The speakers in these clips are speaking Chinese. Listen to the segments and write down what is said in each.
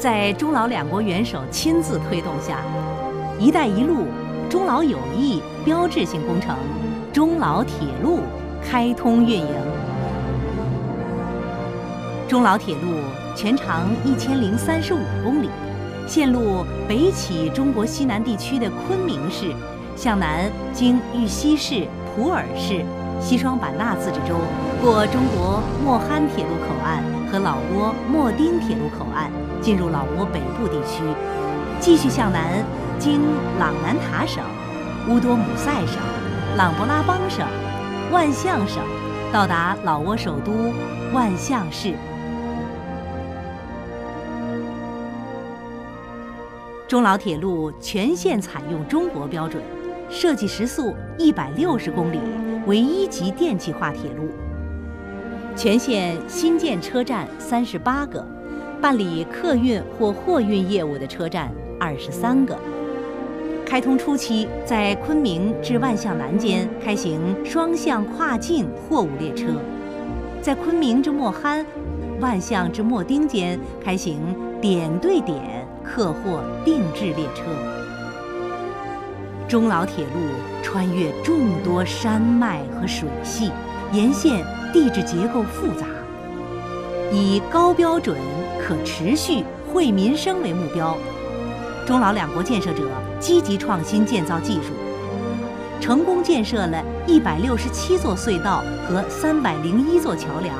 在中老两国元首亲自推动下，“一带一路”中老友谊标志性工程中老铁路开通运营。中老铁路全长1035公里，线路北起中国西南地区的昆明市，向南经玉溪市、普洱市、西双版纳自治州，过中国莫憨铁路口岸和老挝莫丁铁路口岸，进入老挝北部地区，继续向南经朗南塔省、乌多姆塞省、琅勃拉邦省、万象省，到达老挝首都万象市。中老铁路全线采用中国标准，设计时速160公里，为1级电气化铁路。全线新建车站38个，办理客运或货运业务的车站23个。开通初期，在昆明至万象南间开行双向跨境货物列车，在昆明至莫憨、万象至莫丁间开行点对点客货定制列车。中老铁路穿越众多山脉和水系，沿线地质结构复杂，以高标准、可持续、惠民生为目标。中老两国建设者积极创新建造技术，成功建设了167座隧道和301座桥梁，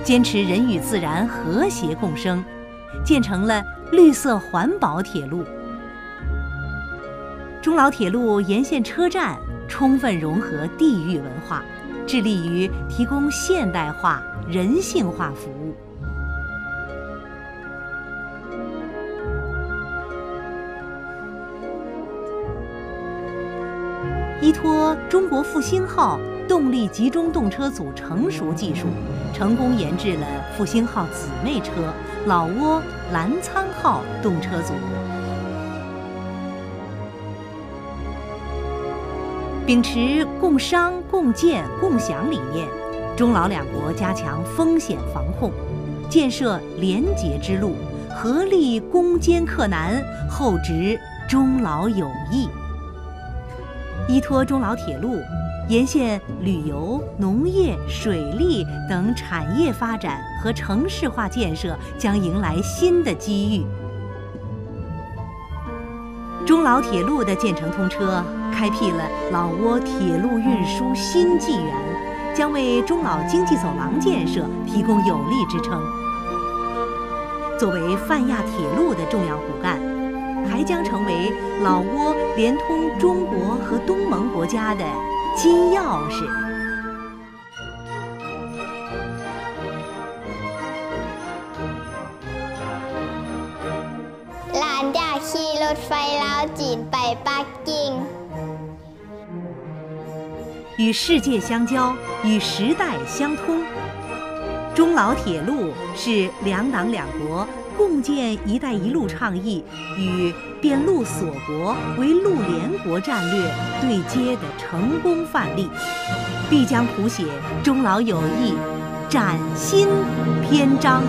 坚持人与自然和谐共生，建成了绿色环保铁路。中老铁路沿线车站充分融合地域文化，致力于提供现代化、人性化服务。依托中国复兴号动力集中动车组成熟技术，成功研制了复兴号姊妹车老挝澜沧号动车组。秉持共商、共建、共享理念，中老两国加强风险防控，建设廉洁之路，合力攻坚克难，厚植中老友谊。依托中老铁路，沿线旅游、农业、水利等产业发展和城市化建设将迎来新的机遇。中老铁路的建成通车，开辟了老挝铁路运输新纪元，将为中老经济走廊建设提供有力支撑。作为泛亚铁路的重要骨干，还将成为老挝连通中国和东盟国家的金钥匙。หลานอยากขี่รถไฟลาวจีนไปปักกิ่ง。与世界相交，与时代相通。中老铁路是两党两国共建“一带一路”倡议与变陆锁国为陆联国战略对接的成功范例，必将谱写中老友谊崭新篇章。